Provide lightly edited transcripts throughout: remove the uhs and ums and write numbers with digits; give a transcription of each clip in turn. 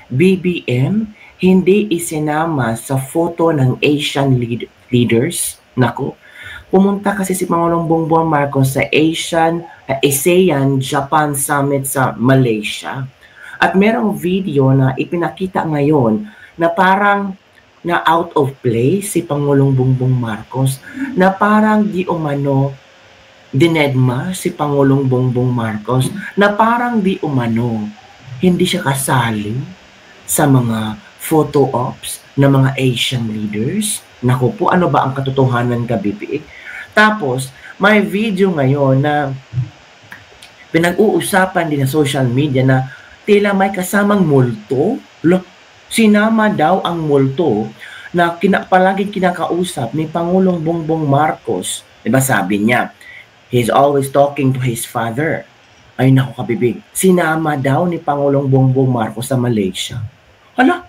BBM hindi isinama sa photo ng Asian leaders. Nako, pumunta kasi si Pangulong Bongbong Marcos sa ASEAN-Japan Summit sa Malaysia. At merong video na ipinakita ngayon na parang na out of place si Pangulong Bongbong Marcos, na parang di umano dinedma si Pangulong Bongbong Marcos, na parang di umano hindi siya kasali sa mga photo ops ng mga Asian leaders. Naku po, ano ba ang katotohanan, Kabibi? Tapos, may video ngayon na pinag-uusapan din sa social media na tila may kasamang multo. Sinama daw ang multo na palaging kinakausap ni Pangulong Bongbong Marcos. Diba sabi niya, he's always talking to his father. Ay naku, Kabibig, sinama daw ni Pangulong Bongbong Marcos sa Malaysia. Hala,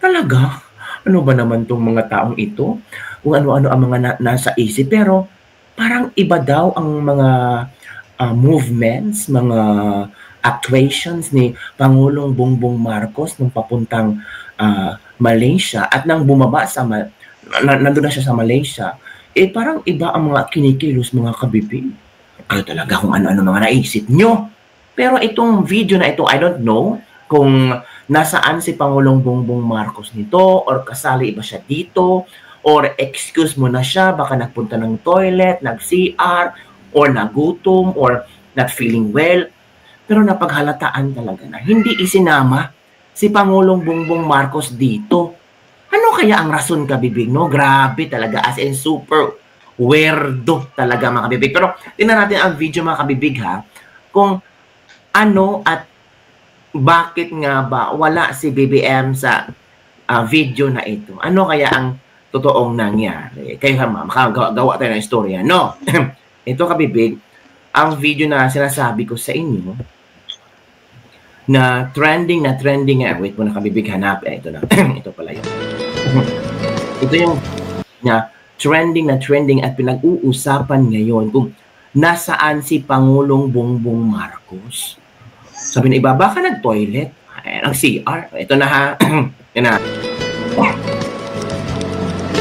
talaga? Ano ba naman tong mga taong ito? Kung ano-ano ang mga nasa isip. Pero parang iba daw ang mga movements, mga actuations ni Pangulong Bongbong Marcos nung papuntang Malaysia, at nang bumaba sa nandun na siya sa Malaysia, parang iba ang mga kinikilos, mga Kabibig. Kayo talaga kung ano-ano mga naisip nyo. Pero itong video na ito, I don't know kung nasaan si Pangulong Bongbong Marcos nito, or kasali ba siya dito, or excuse mo na siya, baka nagpunta ng toilet, nag-CR, or nagutom, or not feeling well. Pero napaghalataan talaga na hindi isinama si Pangulong Bongbong Marcos dito. Ano kaya ang rason, Kabibig, no? Grabe talaga, as in super weirdo talaga, mga Kabibig. Pero tingnan natin ang video, mga Kabibig, ha, kung ano at bakit nga ba wala si BBM sa video na ito. Ano kaya ang totoong nangyari? Kayo ha, makagawa tayo ng istorya, no? Ito, Kabibig, ang video na sinasabi ko sa inyo na trending nga. Wait mo na, Kabibig, hanap. Ito na. Ito pala yun. Ito yung na trending at pinag-uusapan ngayon kung nasaan si Pangulong Bongbong Marcos. Sabi na iba, baka nag-toilet? Ang CR. Ito na, ha. Yan na.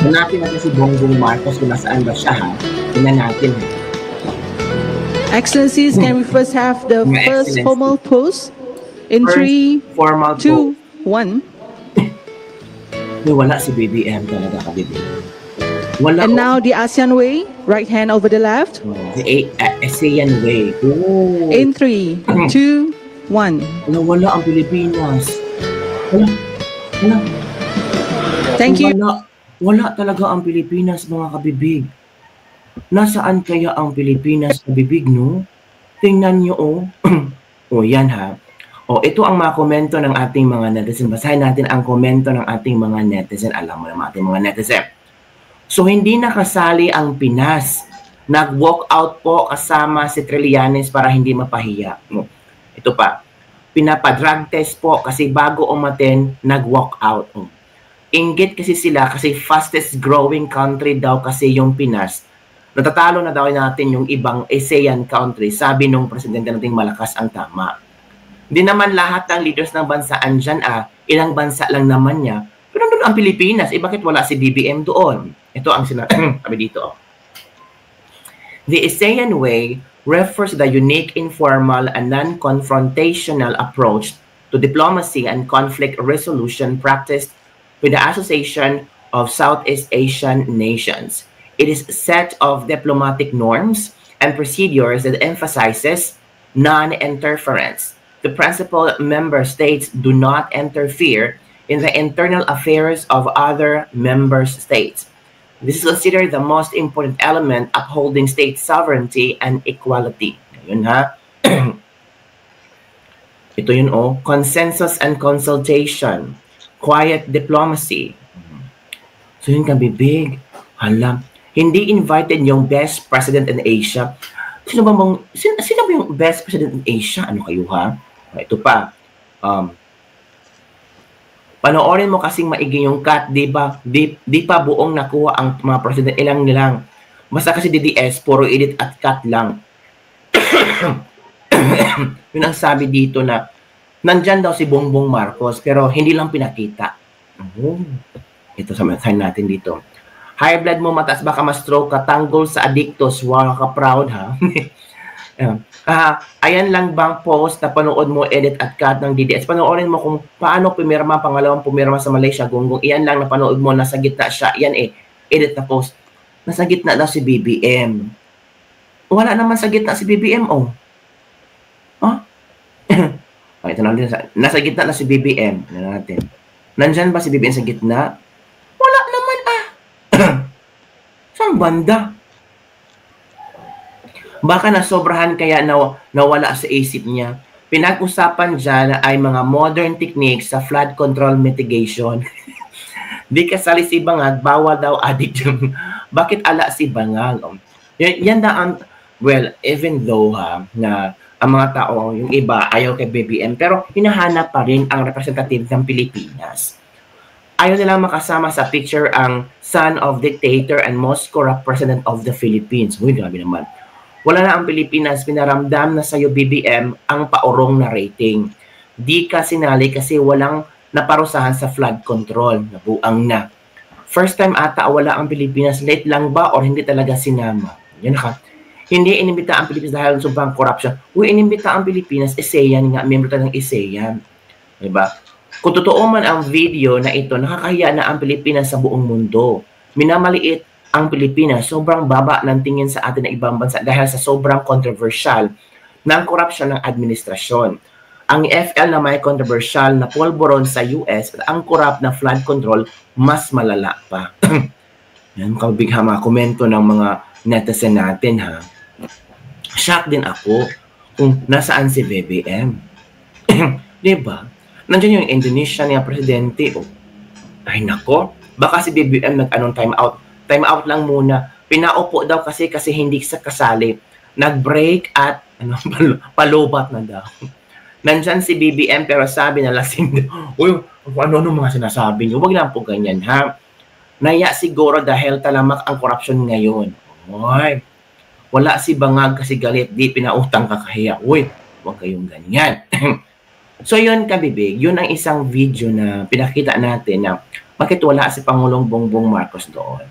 Hanapin natin si Bongbong Marcos kung nasaan ba siya, ha. Tingnan natin, ha. Excellencies, can we first have the first formal pose? In 3, 2, 1. Wala si BBM talaga, Kabibig. Wala. And now the ASEAN way, right hand over the left. The ASEAN way. Oh. In 3, 2, 1. Wala ang Pilipinas. Wala. Thank you. Wala talaga ang Pilipinas, mga Kabibig. Nasaan kaya ang Pilipinas, Kabibig, no? Tingnan nyo, oh. O, yan, ha. O, ito ang mga komento ng ating mga netizen. Basahin natin ang komento ng ating mga netizen. Alam mo naman ating mga netizen. So, hindi nakasali ang Pinas. Nag-walk out po kasama si Trillanes para hindi mapahiya. Ito pa. Pinapadrug test po kasi bago umaten, nag-walk out. Inggit kasi sila kasi fastest growing country daw kasi yung Pinas. Natatalo na daw natin yung ibang ASEAN country. Sabi nung presidente nating malakas ang tama. Hindi naman lahat ng leaders ng bansa andyan, ilang bansa lang naman niya. Pero nandun ang Pilipinas, bakit wala si BBM doon? Ito ang sinabi dito. The ASEAN way refers to the unique, informal, and non-confrontational approach to diplomacy and conflict resolution practiced with the Association of Southeast Asian Nations. It is a set of diplomatic norms and procedures that emphasizes non-interference. The principal member states do not interfere in the internal affairs of other member states. This is considered the most important element upholding state sovereignty and equality. Yun, ha? Ito yun, oh. Consensus and consultation. Quiet diplomacy. So yun, Kabibig. Hala. Hindi invited yung best president in Asia. Sino ba yung best president in Asia? Ano kayo, ha? Ito pa. Panoorin mo kasing maigi yung cut, di ba? Di pa buong nakuha ang mga president, ilang nilang. Basta kasi DDS, puro edit at cut lang. Yun ang sabi dito na Nandyan daw si Bongbong Marcos, pero hindi lang pinakita. Ito sa sign natin dito. High blood mo, mataas, baka ma-stroke ka, tanggol sa addictos, wow ka proud ha. Ayan lang bang post na panood mo, edit at cut ng DDS. Panoorin mo kung paano pumirma, pangalawang pumirma sa Malaysia, Gonggong. Iyan lang na panood mo, nasa gitna siya. Iyan edit na post. Nasa gitna daw si BBM. Wala naman sa gitna si BBM, oh. Ito na, nasa gitna na si BBM. Ano natin? Nandyan ba si BBM sa gitna? Wala naman Saan banda? Baka nasobrahan kaya nawala sa isip niya. Pinag-usapan dyan ay mga modern techniques sa flood control mitigation. Di kasali si Bangag, bawal daw addict. Bakit ala si Bangag? Yan na well, even though na ang mga tao, yung iba, ayaw kay BBM, pero hinahanap pa rin ang representative ng Pilipinas. Ayaw nilang makasama sa picture ang son of dictator and most corrupt president of the Philippines. Uy, grabe naman. Wala na ang Pilipinas, pinaramdam na sa'yo BBM ang paurong na rating. Di ka sinali kasi walang naparusahan sa flood control. Nabuang na. First time ata wala ang Pilipinas, late lang ba or hindi talaga sinama? Yan ka. Hindi inimbita ang Pilipinas dahil sobrang corruption. Uy, inimbita ang Pilipinas, ASEAN nga, member tayo ng ASEAN. Diba? Kung totoo man ang video na ito, nakakahiya na ang Pilipinas sa buong mundo. Minamaliit ang Pilipinas, sobrang baba ng tingin sa atin ng ibang bansa dahil sa sobrang controversial ng korupsyon ng administrasyon. Ang FL na may controversial na polvoron sa US at ang corrupt na flood control, mas malala pa. Yan, kabigha mga komento ng mga netizen natin ha. Shock din ako kung nasaan si BBM. Diba? Nandiyan yung Indonesia niya presidente. Oh. Ay nako, baka si BBM nag-anong time out. Time out lang muna. Pinaupo daw kasi hindi sa kasali. Nag-break at palubat na daw. Nandiyan si BBM pero sabi na lasing daw. Uy, ano mga sinasabi niyo? Huwag lang po ganyan ha. Naya siguro dahil talamak ang korupsyon ngayon. Uy, wala si Bangag kasi galit, di pinautang kakahiya. Uy, huwag kayong ganyan. So yun kabibig, yun ang isang video na pinakita natin na bakit wala si Pangulong Bongbong Marcos doon.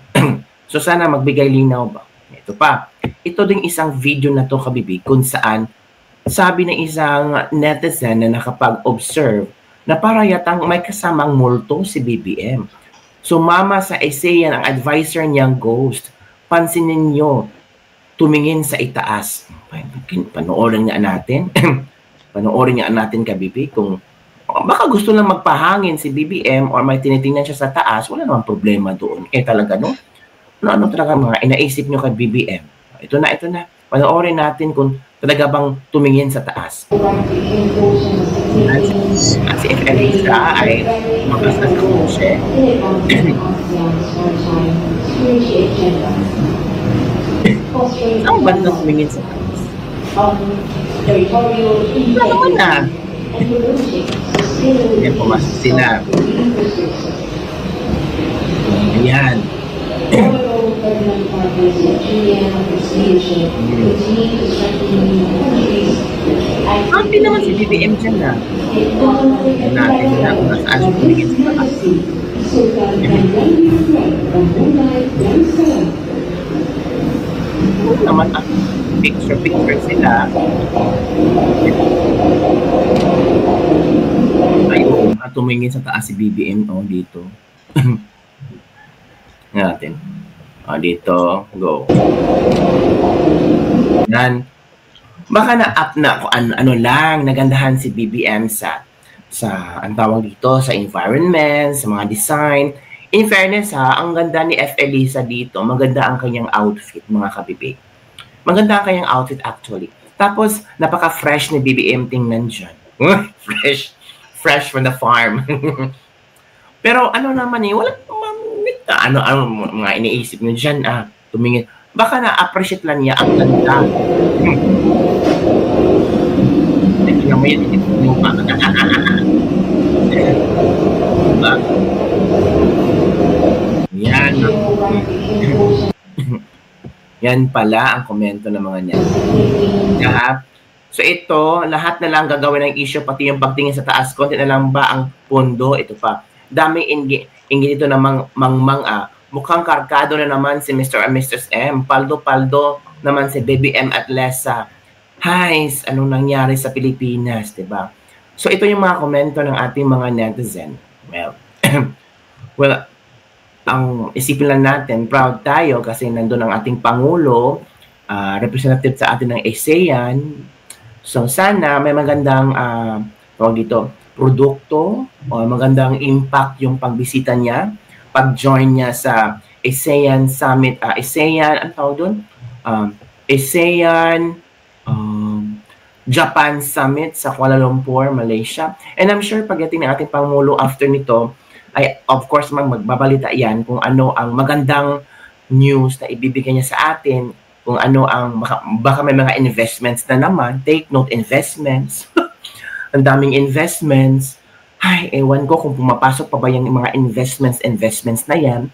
So sana magbigay linaw ba? Ito pa, ito ding isang video na to kabibig kung saan sabi ng isang netizen na nakapag-observe na para yatang may kasamang multo si BBM. Sumama sa ASEAN ang advisor niyang ghost. Pansinin niyo, tumingin sa itaas. Panoorin nga natin. Panoorin nga natin kabibig kung baka gusto lang magpahangin si BBM or may tinitingnan siya sa taas, wala namang problema doon. Talaga, no? Ano talaga mga inaisip nyo kay BBM? Ito na. Panoorin natin kung talaga bang tumingin sa taas. At si Elisa ay magasas sa kuse. Saan ba ito tumingin sa taas? Ano na? Yan, pumasok sila. Ayan. Happy naman si BBM dyan na. Yan natin na kung nasaan siya tumingin sa taas. Naman ang picture sila. Ayun, tumingin sa taas si BBM dito. Natin. Dito, go. Yan. Baka na-up na kung ano lang, nagandahan si BBM sa ang tawag dito, sa environment, sa mga design. In fairness ang ganda ni F. Elisa dito, maganda ang kanyang outfit, mga kabibig. Maganda ang kanyang outfit actually. Tapos, napaka-fresh ni BBM tingnan dyan. Fresh from the farm. Pero ano naman wala ano mga iniisip nyo dyan, tumingin. Baka na-appreciate lang niya ang ganda. Tingnan mo yun, diba? Yan. Yan pala ang komento ng mga niya. So ito, lahat na lang gagawin ng issue, pati yung pagtingin sa taas, konti na lang ba ang pondo? Ito pa. Daming inggit ito na mukhang karkado na naman si Mr. and Mrs. M. Paldo-paldo naman si Baby M at Lessa. Hi, anong nangyari sa Pilipinas, diba? So ito yung mga komento ng ating mga netizen. Well, ang isipin lang natin, proud tayo kasi nandun ang ating Pangulo, representative sa atin ng ASEAN. So sana may magandang produkto o magandang impact yung pagbisita niya, pag-join niya sa ASEAN Summit, ASEAN, ang tawag doon? ASEAN Japan Summit sa Kuala Lumpur, Malaysia. And I'm sure pagdating ng ating Pangulo after nito, ay of course magbabalita yan kung ano ang magandang news na ibibigay niya sa atin, kung ano ang, baka may mga investments na naman, take note, investments. Ang daming investments. Ay, ewan ko kung pumapasok pa ba yung mga investments na yan.